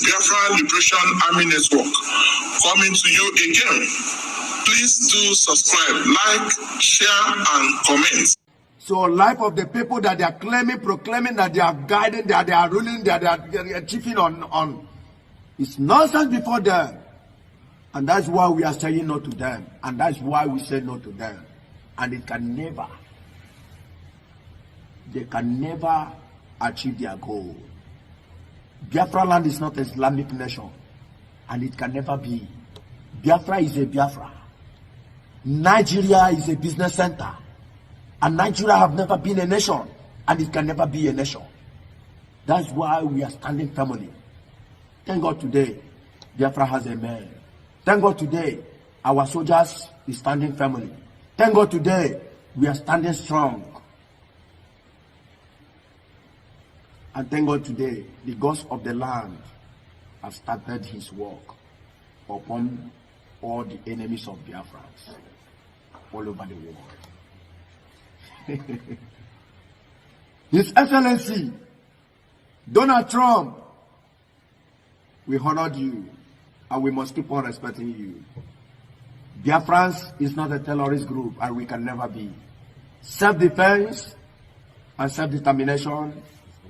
Biafra Liberation Army Network coming to you again. Please do subscribe, like, share, and comment. So life of the people that they are claiming, proclaiming that they are guiding, that they are ruling, that they are chiefing on, it's nonsense before them. And that's why we are saying no to them. And that's why we say no to them. And they can never achieve their goal. Biafra land is not an Islamic nation. And it can never be. Biafra is a Biafra. Nigeria is a business center. And Nigeria have never been a nation. And it can never be a nation. That's why we are standing firmly. Thank God today, Biafra has a man. Thank God today, our soldiers is standing firmly. Thank God today, we are standing strong. And thank God today, the gods of the land have started his work upon all the enemies of Biafra all over the world. His Excellency, Donald Trump, we honored you, and we must keep on respecting you. Biafrans is not a terrorist group, and we can never be. Self-defense and self-determination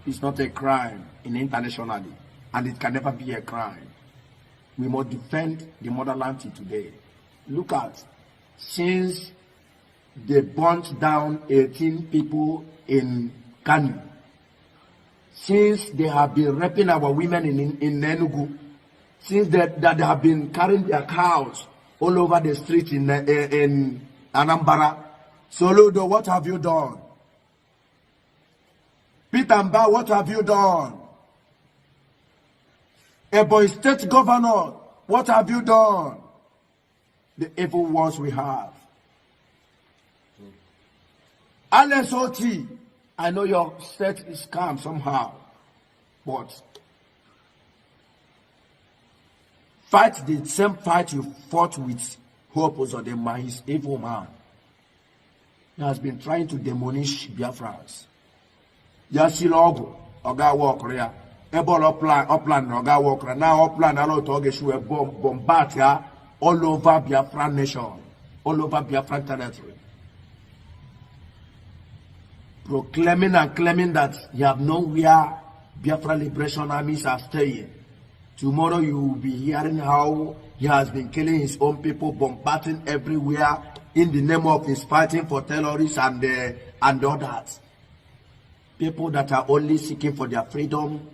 is not a crime internationally, and it can never be a crime. We must defend the motherland today. Look at, since they burnt down 18 people in Kanu, since they have been raping our women in Enugu, since they have been carrying their cows all over the street in Anambra, Soludo, what have you done? Peter Mba, what have you done? Ebonyi State Governor, what have you done? The evil ones we have. Alex Oti, I know your state is calm somehow, but fight the same fight you fought with Hope Uzodinma, his evil man. He has been trying to demolish Biafrans. Yasilogo, Oga Walker, Ebola upland, Oga Walker, now upland, a lot of Ogeshu, bombard here all over Biafran nation, all over Biafran territory. Proclaiming and claiming that you have known where Biafra Liberation Armies are staying. Tomorrow you will be hearing how he has been killing his own people, bombarding everywhere in the name of his fighting for terrorists and others. People that are only seeking for their freedom,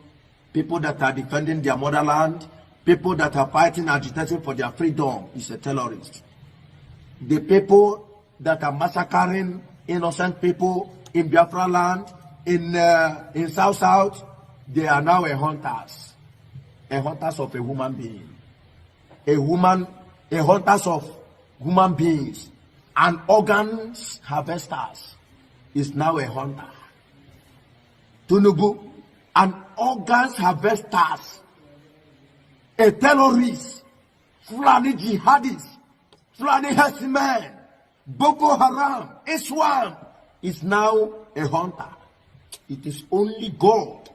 people that are defending their motherland, people that are fighting, agitating for their freedom is a terrorist. The people that are massacring innocent people in Biafra land, in South, they are now a hunters of a human being. A hunters of human beings, and organs harvesters is now a hunter. Tunubu, an organs harvesters, a terrorist, Fulani jihadis, Fulani herdsmen, Boko Haram, Islam is now a hunter. It is only God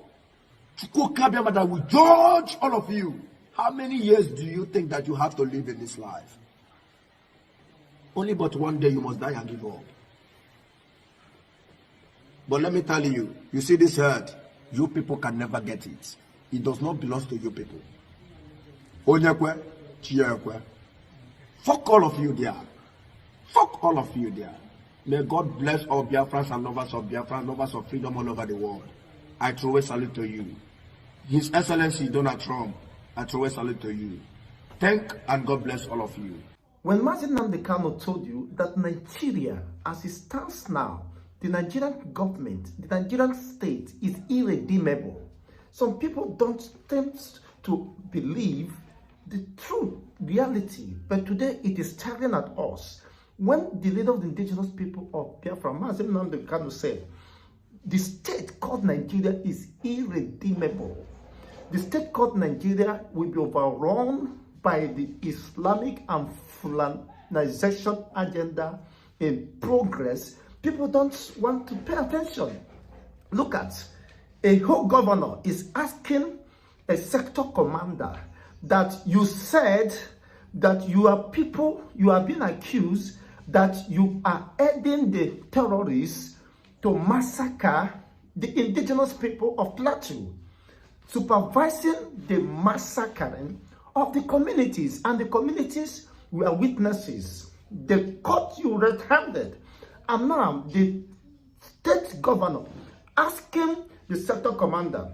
that will judge all of you. How many years do you think that you have to live in this life? Only but one day you must die and give up. But let me tell you, you see this herd, you people can never get it. It does not belong to you people. Onyekwe, Chiekwe. Fuck all of you there. Fuck all of you there. May God bless all Biafrans and lovers of Biafra, lovers of freedom all over the world. I throw a salute to you. His Excellency Donald Trump, I throw a salute to you. Thank and God bless all of you. When Mazi Nnamdi Kanu told you that Nigeria, as it stands now, the Nigerian government, the Nigerian state is irredeemable, some people don't tend to believe the true reality, but today it is staring at us. When the leader of the indigenous people of Biafra, Mazi Nnamdi Kanu, said, the state called Nigeria is irredeemable. The state called Nigeria will be overrun by the Islamic and Fulanization agenda in progress. People don't want to pay attention. Look at, a whole governor is asking a sector commander, that you said that you are being accused that you are aiding the terrorists to massacre the indigenous people of Plateau, supervising the massacring of the communities, and the communities were witnesses. They caught you red-handed, and now the state governor asking the sector commander,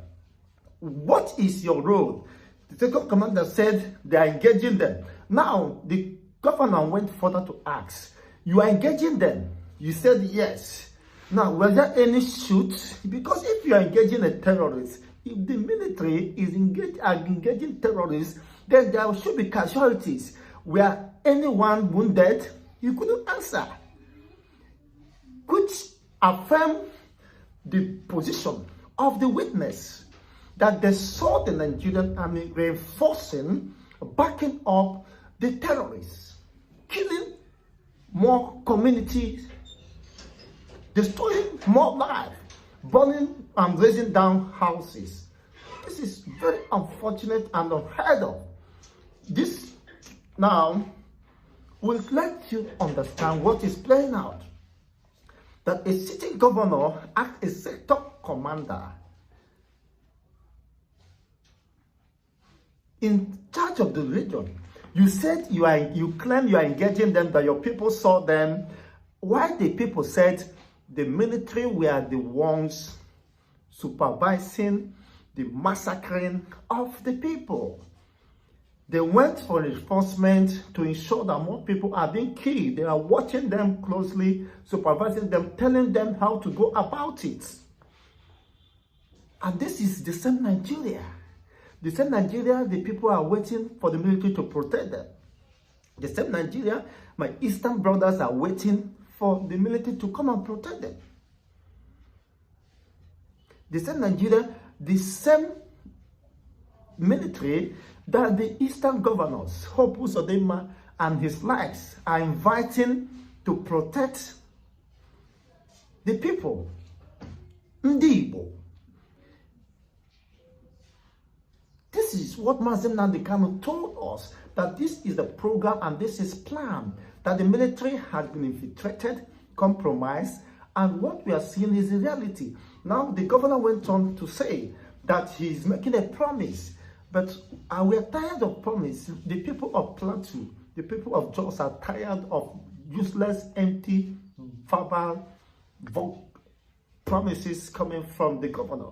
what is your role? The sector commander said they are engaging them. Now the governor went further to ask, you are engaging them? You said yes. Now, was there any shoot? Because if you are engaging a terrorist, if the military is engaging terrorists, then there should be casualties. Were anyone wounded? You couldn't answer. Which affirm the position of the witness that they saw the Nigerian army reinforcing, backing up the terrorists, killing more communities, destroying more lives, burning and raising down houses. This is very unfortunate and unheard of. This now will let you understand what is playing out. That a sitting governor acts as a sector commander in charge of the region. You said you claim you are engaging them, that your people saw them. Why the people said the military were the ones supervising the massacring of the people. They went for reinforcement to ensure that more people are being killed. They are watching them closely, supervising them, telling them how to go about it. And this is the same Nigeria. The same Nigeria, the people are waiting for the military to protect them. The same Nigeria, my Eastern brothers are waiting for the military to come and protect them. The same Nigeria, the same military that the Eastern governors, Hope Uzodinma and his likes, are inviting to protect the people. Ndị Igbo. This is what Mazi Nnamdi Kanu told us, that this is the program and this is planned, that the military has been infiltrated, compromised, and what we are seeing is the reality. Now, the governor went on to say that he's making a promise, but we are tired of promise. The people of Plateau, the people of Jos are tired of useless, empty, verbal promises coming from the governor.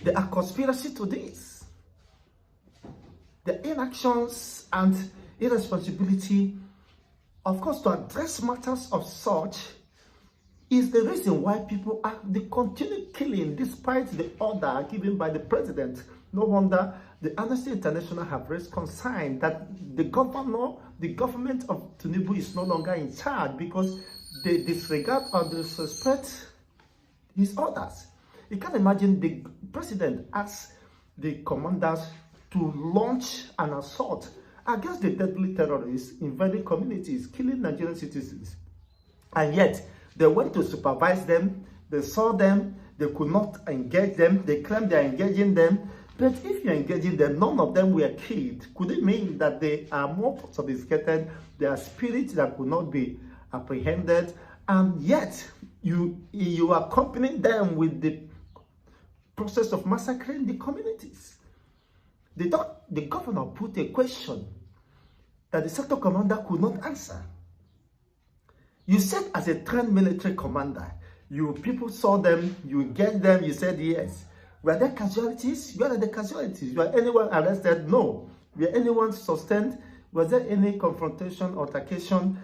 There are conspiracy to this. The inactions and irresponsibility, of course, to address matters of such, is the reason why people are the continued killing despite the order given by the president. No wonder the Amnesty International have raised concern that the government of Tinubu is no longer in charge because they disregard or disrespect his orders. You can imagine the president asks the commanders to launch an assault against the deadly terrorists invading communities, killing Nigerian citizens. And yet, they went to supervise them, they saw them, they could not engage them, they claim they are engaging them. But if you're engaging them, none of them were killed. Could it mean that they are more sophisticated, they are spirits that could not be apprehended, and yet you are accompanying them with the process of massacring the communities? The governor put a question that the sector commander could not answer. You said as a trained military commander, you people saw them, you get them, you said yes. Were there casualties? Where are the casualties? Were anyone arrested? No. Were anyone sustained? Was there any confrontation, altercation,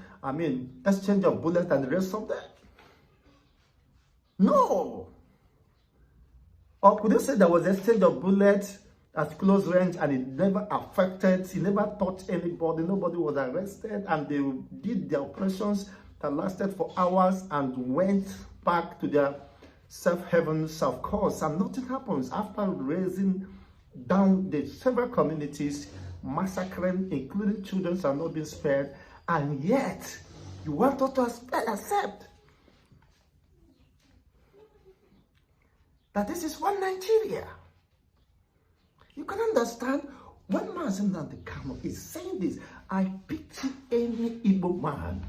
exchange of bullets and the rest of that? No. Or could you say there was exchange of bullets at close range and it never affected, it never touched anybody, nobody was arrested, and they did their operations that lasted for hours and went back to their safe havens, of course, and nothing happens after raising down the several communities, massacring, including children are not being spared, and yet you want us to accept that this is one Nigeria. You can understand when Mazi Nnamdi Kanu is saying this. I pity any Igbo man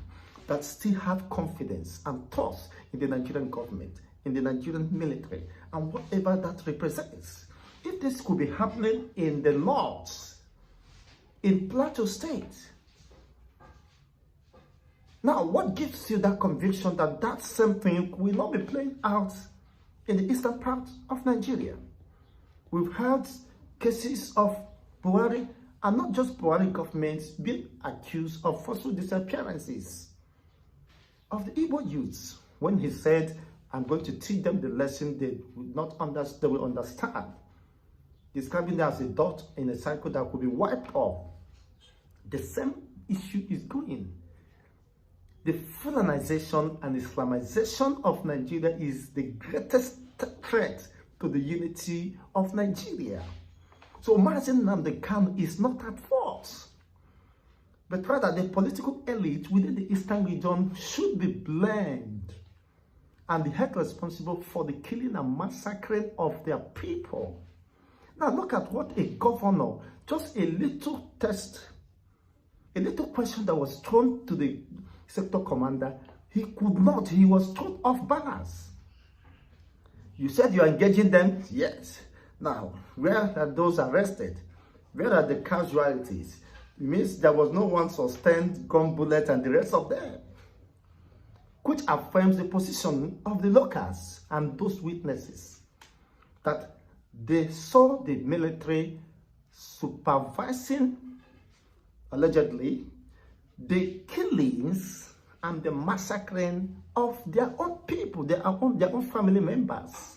that still have confidence and trust in the Nigerian government, in the Nigerian military, and whatever that represents. If this could be happening in the north, in Plateau State, now what gives you that conviction that that same thing will not be playing out in the eastern part of Nigeria? We've had cases of Buhari, and not just Buhari governments, being accused of forceful disappearances of the Igbo youths, when he said, I'm going to teach them the lesson they would not understand, they will understand, describing it as a dot in a cycle that could be wiped off. The same issue is going. The Fulanization and Islamization of Nigeria is the greatest threat to the unity of Nigeria. So Mazi Nnamdi Kanu is not at fault, but rather the political elite within the eastern region should be blamed and be held responsible for the killing and massacring of their people. Now look at what a governor, just a little test, a little question that was thrown to the sector commander, he was thrown off balance. You said you are engaging them? Yes. Now, where are those arrested? Where are the casualties? It means there was no one sustained, gun bullet, and the rest of them, which affirms the position of the locals and those witnesses that they saw the military supervising, allegedly, the killings and the massacring of their own people, their own family members.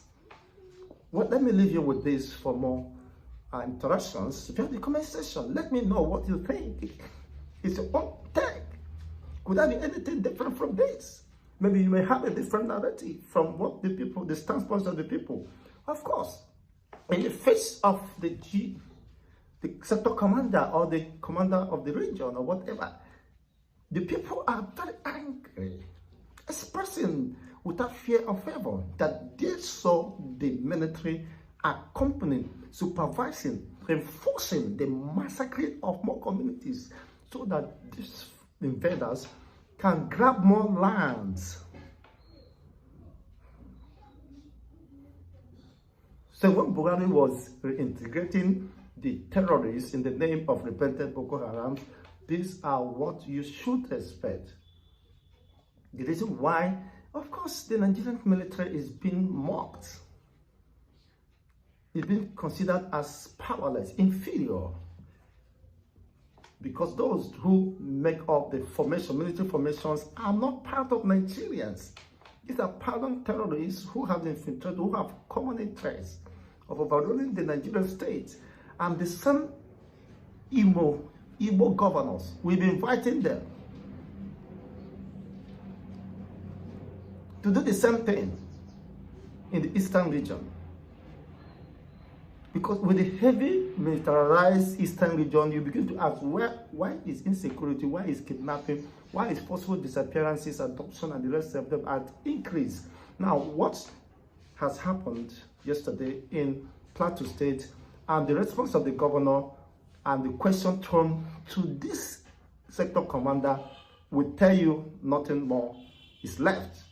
Well, let me leave you with this for more interactions. If you have the comment section, let me know what you think. It's your own take. Could there be anything different from this? Maybe you may have a different narrative from what the people, the standpoints of the people. Of course, in the face of the sector commander or the commander of the region or whatever, the people are very angry, expressing without fear or favor that they saw the military accompanying, supervising, reinforcing the massacring of more communities so that these invaders can grab more lands. So when Buhari was reintegrating the terrorists in the name of repentant Boko Haram, these are what you should expect. The reason why, of course, the Nigerian military is being mocked. It's being considered as powerless, inferior. Because those who make up the formation, military formations, are not part of Nigerians. These are pardoned terrorists who have infiltrated, who have common interests of overruling the Nigerian state. And the same Igbo governors, we've been inviting them to do the same thing in the eastern region. Because with the heavy militarized eastern region, you begin to ask, why is insecurity, why is kidnapping, why is forceful disappearances, adoption, and the rest of them at increase? Now, what has happened yesterday in Plateau State and the response of the governor and the question thrown to this sector commander will tell you nothing more is left